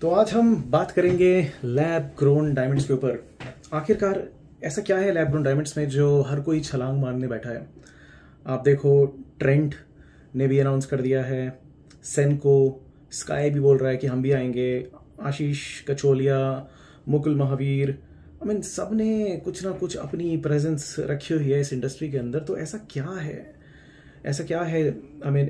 तो आज हम बात करेंगे लैब ग्रोन डायमंड्स के ऊपर। आखिरकार ऐसा क्या है लैब ग्रोन डायमंड्स में जो हर कोई छलांग मारने बैठा है। आप देखो, ट्रेंट ने भी अनाउंस कर दिया है, सेनको, स्काई भी बोल रहा है कि हम भी आएंगे, आशीष कचोलिया, मुकुल महावीर, सब ने कुछ ना कुछ अपनी प्रेजेंस रखी हुई है इस इंडस्ट्री के अंदर। तो ऐसा क्या है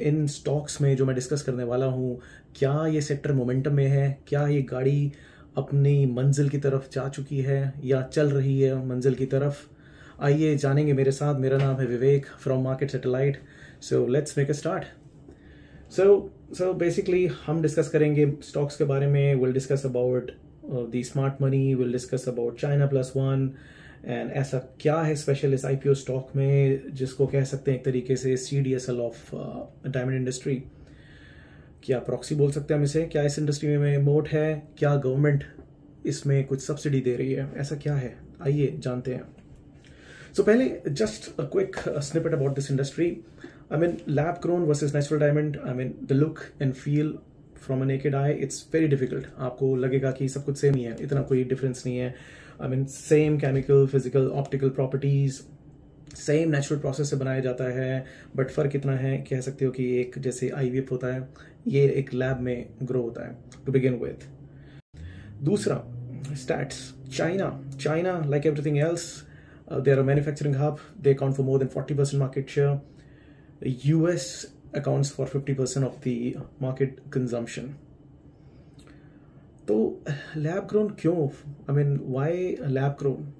इन स्टॉक्स में जो मैं डिस्कस करने वाला हूँ, क्या ये सेक्टर मोमेंटम में है, क्या ये गाड़ी अपनी मंजिल की तरफ जा चुकी है या चल रही है मंजिल की तरफ। आइए जानेंगे मेरे साथ। मेरा नाम है Vivek from market satellite. So let's make a start. So basically हम डिस्कस करेंगे स्टॉक्स के बारे में। Will discuss about the smart money, will discuss about China plus one, and ऐसा क्या है स्पेशल इस आईपीओ स्टॉक में जिसको कह सकते हैं एक तरीके से CDSL ऑफ डायमंड इंडस्ट्री। क्या प्रॉक्सी बोल सकते हैं हम इसे। क्या इस इंडस्ट्री में मोट है, क्या गवर्नमेंट इसमें कुछ सब्सिडी दे रही है, ऐसा क्या है, आइए जानते हैं। सो पहले just a quick snippet about this industry. Lab grown versus natural diamond, the look and feel from a naked eye, it's very difficult. आपको लगेगा कि सब कुछ सेम ही है, इतना कोई डिफरेंस नहीं है। Same chemical, physical, optical properties, same natural process से बनाया जाता है, बट फर्क इतना है, कह सकते हो कि एक जैसे IVF होता है, ये एक लैब में ग्रो होता है टू बिगिन विथ। दूसरा, stats. China like everything else, they are a manufacturing hub. They account for more than 40% market share. US accounts for 50% of the market consumption. तो lab grown क्यों? Why lab grown?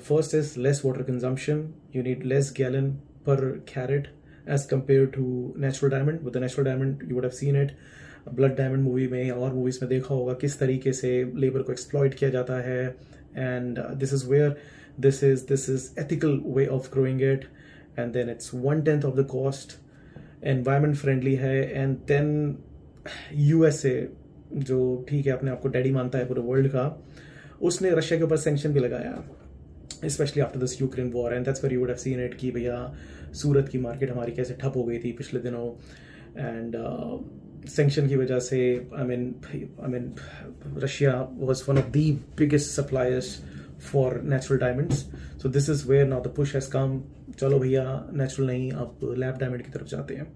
First is less water consumption. You need less gallon per carat as compared to natural diamond. With the natural diamond, you would have seen it. Blood Diamond movie में और movies में देखा होगा किस तरीके से labour को exploit किया जाता है, and this is where this is ethical way of growing it, and then it's 1/10 of the cost, environment friendly है, and then USA जो ठीक है अपने आपको डैडी मानता है पूरे वर्ल्ड का, उसने रशिया के ऊपर सैंक्शन भी लगाया, specially after this Ukraine war, and that's where you would have seen it कि भैया सूरत की मार्केट हमारी कैसे ठप हो गई थी पिछले दिनों, एंड सैंक्शन की वजह से Russia was one of the biggest suppliers for natural diamonds. So this is where now the push has come, चलो भैया नेचुरल नहीं, अब लैब डायमंड की तरफ जाते हैं।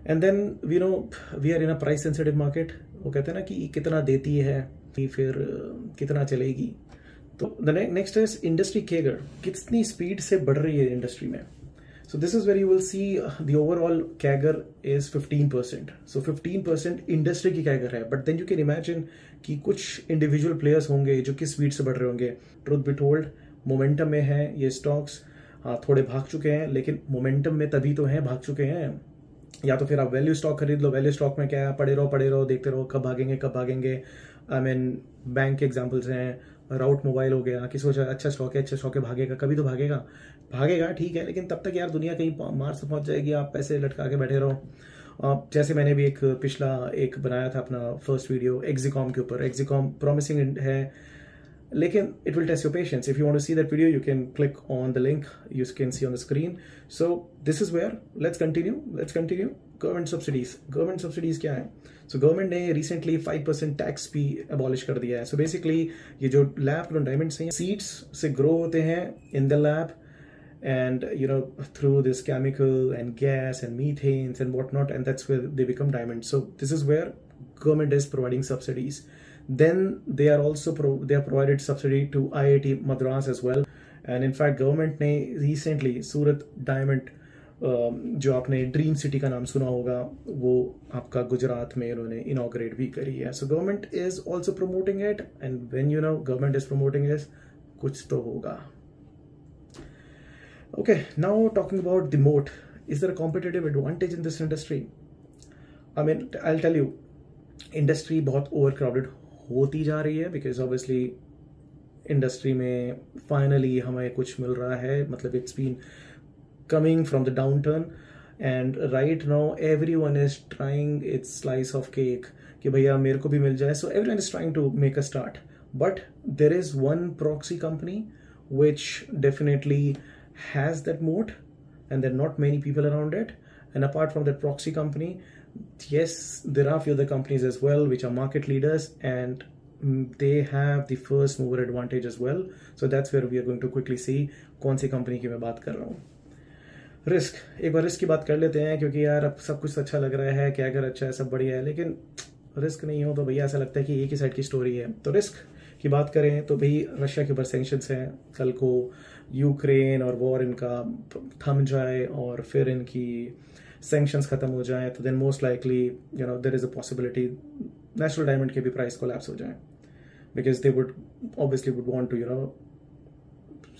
And then we are in a price sensitive market. वो कहते हैं ना कि कितना देती है फिर कितना चलेगी। तो the next is industry CAGR, कितनी स्पीड से बढ़ रही है इंडस्ट्री में। So this is where you will see the overall CAGR is 15%. So 15% industry की CAGR है, but then you can imagine कि कुछ इंडिविजुअल प्लेयर्स होंगे जो किस स्पीड से बढ़ रहे होंगे। ट्रुथ बी टोल्ड, मोमेंटम में है ये स्टॉक्स। हाँ, थोड़े भाग चुके हैं, लेकिन मोमेंटम में तभी तो हैं, भाग चुके हैं। या तो फिर आप वैल्यू स्टॉक खरीद लो। वैल्यू स्टॉक में क्या है, पड़े रहो देखते रहो कब भागेंगे। बैंक के एग्जाम्पल्स हैं, राउट मोबाइल हो गया कि सोचा अच्छा स्टॉक है भागेगा, कभी तो भागेगा ठीक है, लेकिन तब तक यार दुनिया कहीं मार्स पहुंच जाएगी, आप पैसे लटका के बैठे रहो। जैसे मैंने भी एक पिछला बनाया था अपना फर्स्ट वीडियो एक्सिकॉम के ऊपर। एक्सिकॉम प्रॉमिसिंग है, लेकिन it will test your patience. If you want to see that video you can click on the link you can see on the screen. So this is where let's continue. Government subsidies क्या है? So government ने recently 5% tax भी abolish कर दिया है। So basically ये जो lab grown diamonds हैं, सीड्स से ग्रो होते हैं in the lab, and through this chemical and gas and methanes and whatnot, and that's where they become diamonds. So this is where government is providing subsidies. Then they are also they have provided subsidy to IIT Madras as well, and in fact government ने recently सूरत diamond जो आपने dream city का नाम सुना होगा, वो आपका गुजरात में उन्होंने इनॉग्रेट भी करी है। So government is also promoting it, and when government is promoting it, कुछ तो होगा। Okay, now talking about the moat. Is there a competitive advantage in this industry? I'll tell you, industry बहुत overcrowded होती जा रही है, because obviously industry में finally हमें कुछ मिल रहा है, मतलब it's been coming from the downturn, and right now everyone is trying its slice of cake कि भैया मेरे को भी मिल जाए। So everyone is trying to make a start, but there is one proxy company which definitely has that moat, and there are not many people around it, and apart from that proxy company Yes, there are few other companies as well which are market leaders, and they have the first mover advantage as well. So that's where we are going to quickly see कौन सी company की मैं बात कर रहा हूँ. Risk, एक बार risk की बात कर लेते हैं, क्योंकि यार अब सब कुछ अच्छा लग रहा है, क्या कर अच्छा है, सब बढ़िया है, लेकिन रिस्क नहीं हो तो भैया ऐसा लगता है कि एक ही साइड की स्टोरी है. तो रिस्क की बात करें तो भाई रशिया के ऊपर सैंक्शंस हैं, कल को यूक्रेन और वॉर इनका थम जाए और फिर इनकी सैंक्शंस खत्म हो जाए, तो then most likely there is a possibility natural diamond के भी प्राइस कोलैप्स हो जाए, because they would obviously would want to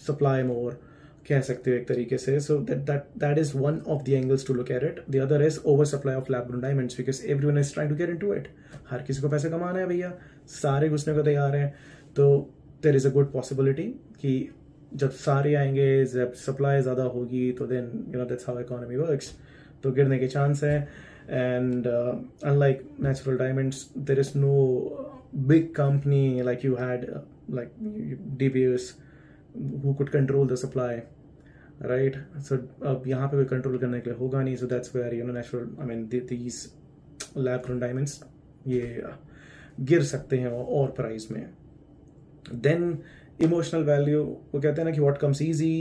supply more, कह सकते हो एक तरीके से. So that is one of the angles to look at it. The other is over supply of lab grown diamonds, because everyone is trying to get into it. हर किसी को पैसे कमाना है भैया, सारे घुसने को तैयार हैं. तो there is a good possibility कि जब सारे आएंगे, जब सप्लाई ज़्यादा होगी, तो then that's how economy works. तो गिरने के चांस है. And unlike natural diamonds, there is no big company like you had like DBS who could control the supply, right? So अब यहाँ पे भी कंट्रोल करने के लिए होगा नहीं. So that's where natural, I mean these lab grown diamonds ये गिर सकते हैं और प्राइस में. Then emotional value, वो कहते हैं ना कि what comes easy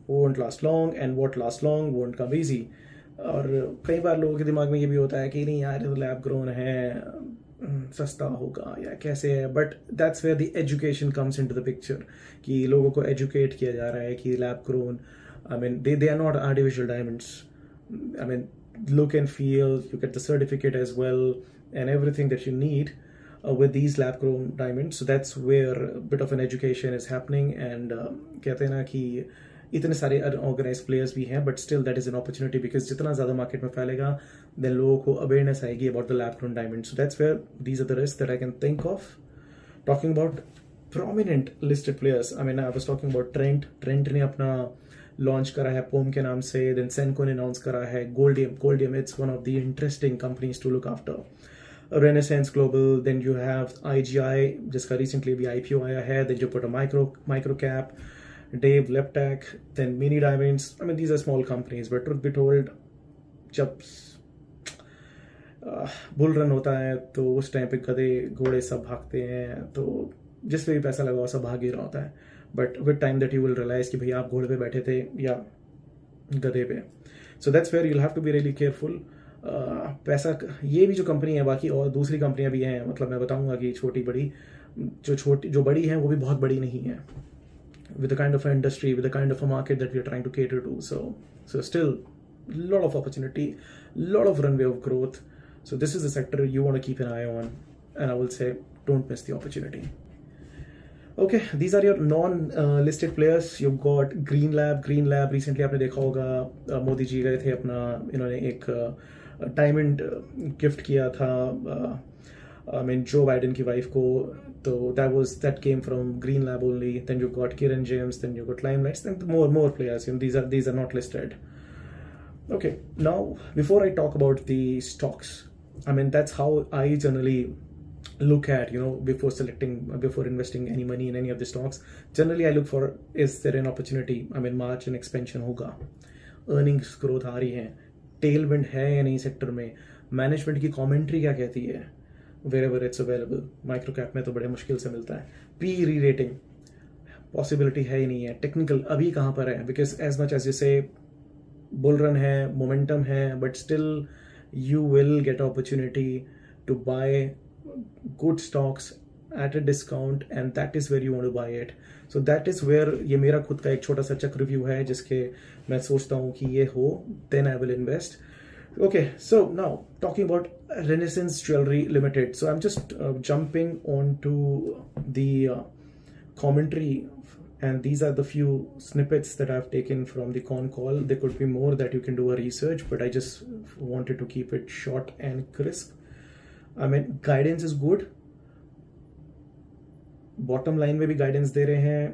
won't last long and what lasts long won't come easy. और कई बार लोगों के दिमाग में ये भी होता है कि नहीं यार ये लैब ग्रोन है, सस्ता होगा या कैसे है. But that's where the education comes into the picture, कि लोगों को एजुकेट किया जा रहा है कि lab grown, I mean they are not artificial diamonds. I mean look and feel, you get the certificate as well and everything that you need with these lab grown diamonds. So that's where a bit of an education is happening. And कहते हैं ना कि इतने सारे organise players भी हैं, but still that is an opportunity, because जितना ज़्यादा मार्केट में फैलेगा देन लोगों को अवेयरनेस आएगी about the lab grown diamond. So that's where these are the risk that I can think of. Talking about prominent listed players, I mean I was talking about Trent ने अपना launch करा है pome के नाम से. Then सेनको ने announce करा है Goldiam. It's one of the interesting companies to look after. Renaissance Global, then you have IGI जिसका recently भी IPO आया है. Then you put a microcap, Dave Leptech, then Mini Diamonds. I mean these are small companies, but truth be told, जब bull run होता है तो उस time पे गधे घोड़े सब भागते हैं, तो जिस पे भी पैसा लगा सब भाग ही रहा होता है. But with time that you will realize कि भैया आप घोड़े पे बैठे थे या गधे पे. So that's where you have to be really careful. पैसा, ये भी जो कंपनी है, बाकी और दूसरी कंपनियां भी हैं, मतलब मैं बताऊंगा कि छोटी बड़ी, जो बड़ी हैं वो भी बहुत बड़ी नहीं है, with the kind of industry, with the kind of a market that we are trying to cater to. So still lot of opportunity, lot of runway of growth. So this is a sector you want to keep an eye on, and I will say don't miss the opportunity. Okay, these are your non-listed players. You've got Green Lab. Recently आपने देखा होगा मोदी जी गए थे अपना, इन्होंने एक diamond gift किया था आई मीन जो बाइडेन की वाइफ को. तो that came from Green Lab only. Then you got Kiran James, then you got Limelight, then more players. These are not listed. Okay, now before I talk about the stocks, I mean that's how I generally look at, before investing any money in any of the stocks. Generally I look for, is there an opportunity, I mean margin expansion होगा, earnings growth आ रही है, tailwind है या नहीं sector में, management की commentary क्या कहती है, wherever it's available. Micro cap में तो बड़े मुश्किल से मिलता है. P re-rating पॉसिबिलिटी है ही नहीं है. टेक्निकल अभी कहाँ पर है, because as much as you say bull run है, मोमेंटम है, but still you will get opportunity to buy good stocks at a discount, and that is where you want to buy it. So that is where ये मेरा खुद का एक छोटा सा चक review है जिसके मैं सोचता हूँ कि ये हो, then I will invest. Okay, so now talking about Renaissance Jewelry Limited. So I'm just jumping onto the commentary, and these are the few snippets that I've taken from the con call. There could be more that you can do a research, but I just wanted to keep it short and crisp. I mean, guidance is good. Bottom line में भी guidance दे रहे हैं,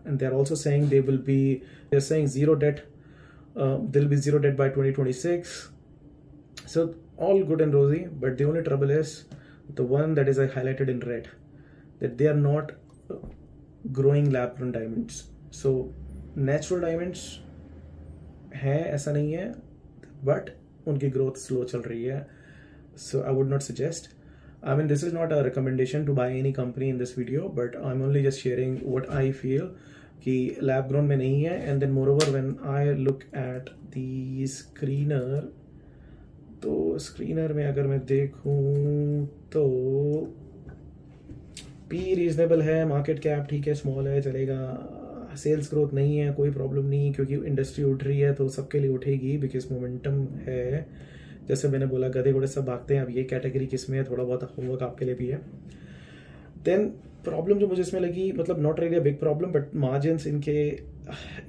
and they're also saying they're saying zero debt. There'll be zero debt by 2026. So all good and rosy, but the only trouble is the one that is highlighted in red, that they are not growing lab grown diamonds. So natural diamonds हैं, ऐसा नहीं है, but उनकी growth slow चल रही है. so I would not suggest. I mean, this is not a recommendation to buy any company in this video, but I'm only just sharing what I feel कि lab grown में नहीं है. And then moreover, when I look at the screener, तो screener में अगर मैं देखूँ तो P रीजनेबल है, मार्केट कैप ठीक है, स्मॉल है, चलेगा. सेल्स ग्रोथ नहीं है, कोई प्रॉब्लम नहीं, क्योंकि इंडस्ट्री उठ रही है तो सबके लिए उठेगी बिकॉज मोमेंटम है. जैसे मैंने बोला, गधे घोड़े सब भागते हैं. अब ये कैटेगरी किस में है, थोड़ा बहुत होमवर्क आपके लिए भी है. देन प्रॉब्लम जो मुझे इसमें लगी, मतलब not really a big problem, but margins इनके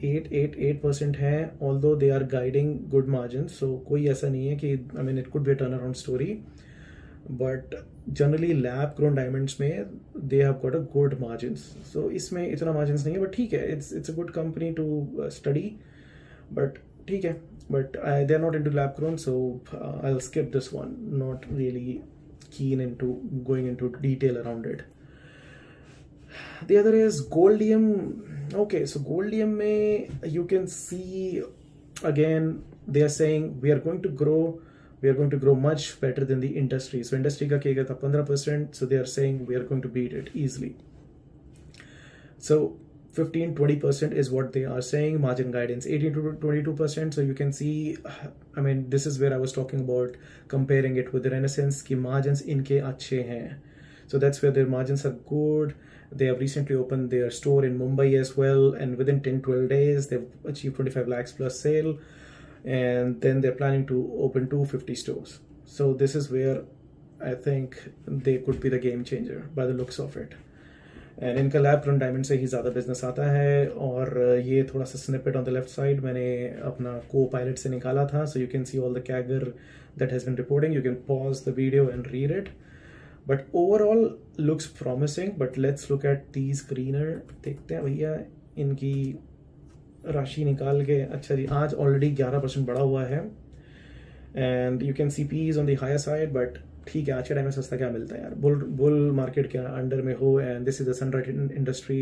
8% हैं, although they are guiding good margins. So कोई ऐसा नहीं है कि I mean it could be a turn around story, but generally lab grown diamonds में they have got a good margins. So इसमें इतना मार्जिन्स नहीं है, बट ठीक है, it's a good company to study. But ठीक है, but they are not into lab grown, so I'll skip this one. Not really keen into going into detail around it. The other is Goldium. Okay, so Goldium mein you can see again they are saying we are going to grow much better than the industry. So industry ka kya tha 15%, so they are saying we are going to beat it easily. So 15-20% is what they are saying. Margin guidance 18 to 22%. So you can see, I mean, this is where I was talking about comparing it with the Renaissance ki margins inke achhe hain. So that's where their margins are good. They have recently opened their store in Mumbai as well, and within 10-12 days they've achieved 25 lakhs plus sale, and then they're planning to open 250 stores. So this is where I think they could be the game changer by the looks of it. And इनका lab grown diamond से ही ज़्यादा business आता है. और ये थोड़ा सा snippet on the left side मैंने अपना को पायलट से निकाला था. So you can see all the CAGR that has been reporting. You can pause the video and read it, but overall looks promising. But let's look at the screener. देखते हैं भैया इनकी राशि निकाल के. अच्छा जी, आज ऑलरेडी 11% बढ़ा हुआ है, and you can see P is on the higher side. But ठीक है, आज के टाइम में सस्ता क्या मिलता है यार. बुल मार्केट के अंडर में हो, and this is the sunrise industry,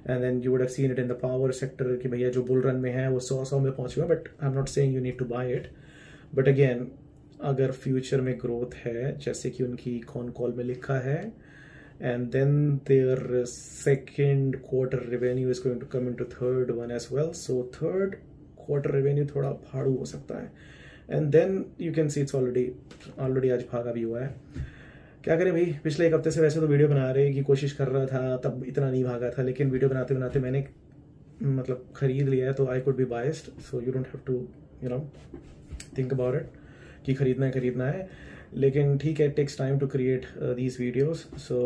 and then you would have seen it in the power sector कि भैया जो बुल रन में है वो 100 में पहुंच गया. But I am not saying you need to buy it, but again अगर फ्यूचर में ग्रोथ है जैसे कि उनकी कॉन कॉल में लिखा है, and then their second quarter revenue is going to come into third one as well. So third quarter revenue थोड़ा फाड़ू हो सकता है. And then you can see it's already आज भागा भी हुआ है. क्या करें भाई, पिछले एक हफ्ते से वैसे तो वीडियो बना रहे की कोशिश कर रहा था, तब इतना नहीं भागा था, लेकिन वीडियो बनाते बनाते मैंने मतलब खरीद लिया है, तो I could be biased. So you don't have to think about it कि खरीदना है. लेकिन ठीक है, it takes time to create these videos. So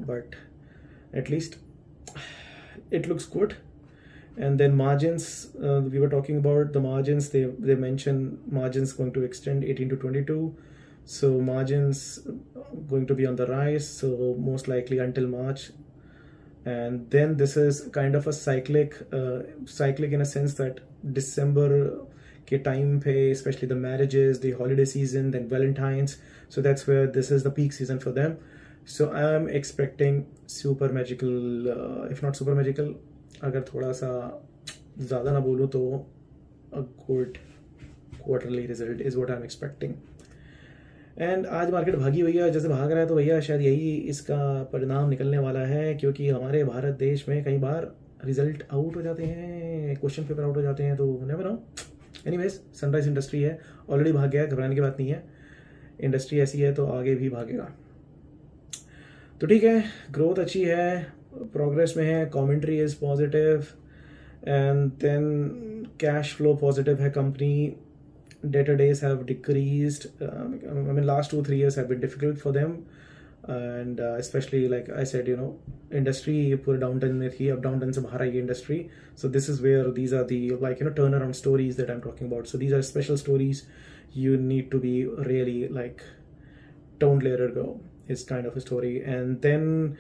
but at least it looks good. And then margins, we were talking about the margins. They mentioned margins going to extend 18 to 22. So margins going to be on the rise. So most likely until March. And then this is kind of a cyclic in a sense that December ke time pe, especially the marriages, the holiday season, then Valentine's. So that's where this is the peak season for them. So I am expecting super magical, if not super magical, अगर थोड़ा सा ज़्यादा ना बोलूँ तो a good quarterly result is what I am expecting. And आज market भागी हुई है, जैसे भाग रहा है तो भैया शायद यही इसका परिणाम निकलने वाला है, क्योंकि हमारे भारत देश में कई बार रिजल्ट आउट हो जाते हैं, क्वेश्चन पेपर आउट हो जाते हैं, तो never know. Anyways, sunrise industry है, ऑलरेडी भाग गया है, घबराने की बात नहीं है. इंडस्ट्री ऐसी है तो आगे भी भागेगा. तो ठीक है, ग्रोथ अच्छी है, प्रोग्रेस में है, commentary is positive, and then cash flow positive है. Company debtor days have decreased. I mean, last 2-3 years have been difficult for them, and especially like I said, industry पूरे downturn में थी, अब downturn से बाहर आई industry. So this is where these are the turnaround stories that I'm talking about. So these are special stories. You need to be really like, don't let it go. Is kind of a story. And then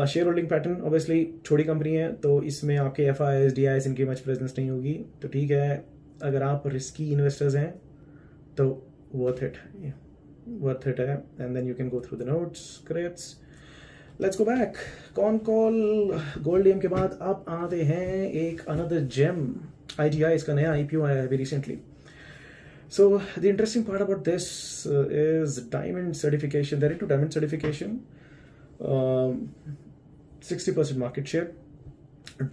share holding pattern obviously छोटी company है, तो इसमें आपके FIs, DIs इनकी much presence नहीं होगी. तो ठीक है, अगर आप रिस्की इन्वेस्टर्स हैं तो वर्थ इट है. And then you can go through the notes, scripts. Let's go back. Con call Goldiam के बाद अब आते हैं एक अनदर जेम, IGI. इसका नया IPO आया है अभी recently. So the interesting part about this is diamond certification. They're into diamond certification. 60% market share.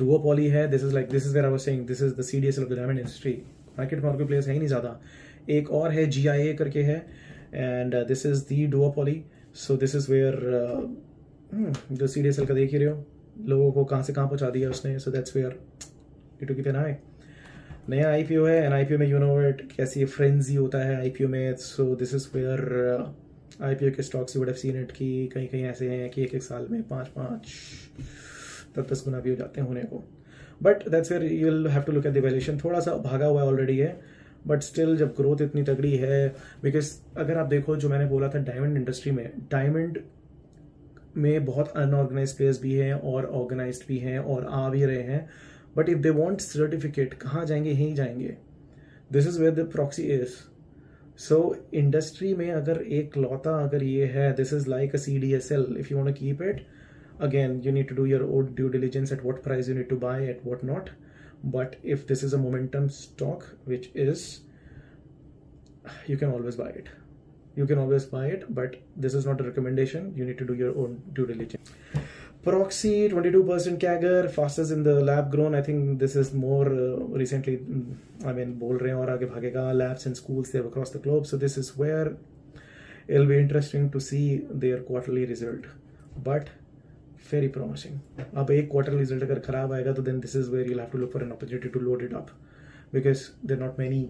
Duopoly है. This is where I was saying this is the CDSL of the diamond industry. Market में और कोई players है ही नहीं ज़्यादा. एक और है GIA करके है, and this is the duopoly. So this is where जो CDSL का देख ही रहे हो, लोगों को कहाँ से कहाँ पहुँचा दिया उसने. So that's where you took it an eye. नया IPO है, and IPO में you know it कैसी फ्रेंजी होता है IPO में. So this is where IPO के stocks you would have seen it कि कहीं कहीं ऐसे हैं कि एक साल में 5-10 गुना भी हो जाते हैं होने को. But that's where you will have to look at the valuation. थोड़ा सा भागा हुआ ऑलरेडी है, बट स्टिल जब ग्रोथ इतनी तगड़ी है, बिकॉज अगर आप देखो जो मैंने बोला था डायमंड इंडस्ट्री में, डायमंड में बहुत अनऑर्गेनाइज प्लेयर्स भी हैं और ऑर्गेनाइज्ड भी हैं और आ भी रहे हैं. But if they want certificate, कहाँ जाएंगे? यहीं जाएंगे. This is where the proxy is. So industry में अगर एक लौता अगर ये है, this is like a CDSL. If you want to keep it, again you need to do your own due diligence at what price you need to buy, at what not. But if this is a momentum stock, which is, you can always buy it. But this is not a recommendation. You need to do your own due diligence. Proxy 22% CAGR, fastest in the lab grown. I think this is more recently. I mean, बोल रहे हैं और आगे भागेगा. Labs and schools they have across the globe. So this is where it'll be interesting to see their quarterly result. But very promising. अब एक quarterly result अगर खराब आएगा तो then this is where you'll have to look for an opportunity to load it up, because there are not many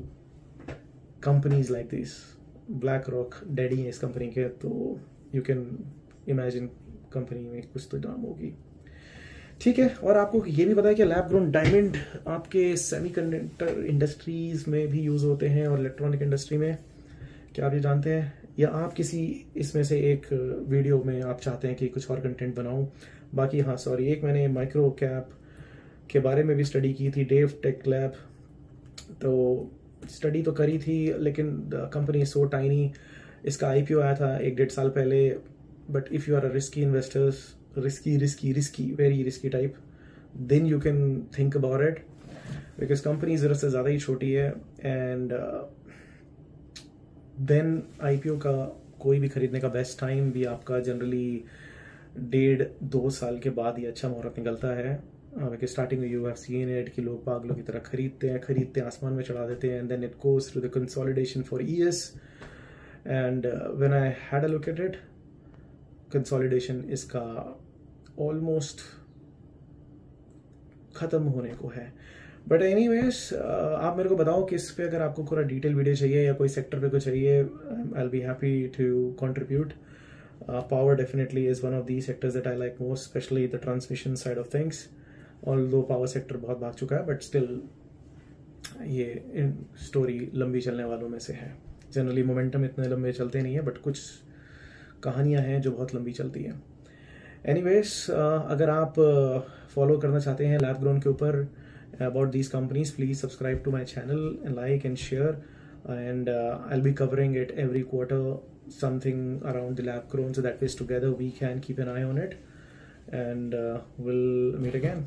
companies like this. BlackRock daddy है इस company के, तो you can imagine कंपनी में कुछ तो दाम होगी. ठीक है. और आपको ये भी पता है कि लैब ग्रोन डायमंड आपके सेमीकंडक्टर इंडस्ट्रीज में भी यूज होते हैं और इलेक्ट्रॉनिक इंडस्ट्री में. क्या आप ये जानते हैं? या आप किसी इसमें से एक वीडियो में आप चाहते हैं कि कुछ और कंटेंट बनाऊं? बाकी हाँ सॉरी, एक मैंने माइक्रो कैप के बारे में भी स्टडी की थी, डेव टेक लैब. तो स्टडी तो करी थी, लेकिन the company is so tiny. इसका IPO आया था 1-1.5 साल पहले. But if you are a risky investors, risky very risky type, then you can think about it, because company ज़रूरत से ज़्यादा ही छोटी है. एंड देन IPO का कोई भी खरीदने का बेस्ट टाइम भी आपका जनरली 1.5-2 साल के बाद ही अच्छा मुहूर्त निकलता है. बिकॉज स्टार्टिंग में यू हैव सीन इट कि लोग पागलों की तरह खरीदते आसमान में चढ़ा देते हैं, and then it goes through the consolidation for years. And when I had a look at it, consolidation इसका ऑलमोस्ट ख़त्म होने को है. बट एनीवेज, आप मेरे को बताओ कि इस पे अगर आपको पूरा डिटेल वीडियो चाहिए या कोई सेक्टर पे कुछ चाहिए, I will be happy to contribute. Power definitely is one of the sectors that I like most, specially the transmission side of things. Although power sector बहुत भाग चुका है, बट स्टिल ये स्टोरी लंबी चलने वालों में से है. जनरली मोमेंटम इतने लंबे चलते नहीं है, बट कुछ कहानियाँ हैं जो बहुत लंबी चलती हैं. एनीवेज, अगर आप फॉलो करना चाहते हैं लैब ग्रोन के ऊपर about these companies, please subscribe to my channel and like and share, and I'll be covering it every quarter, something around the lab grown, so that way together we can keep an eye on it, and we'll meet again.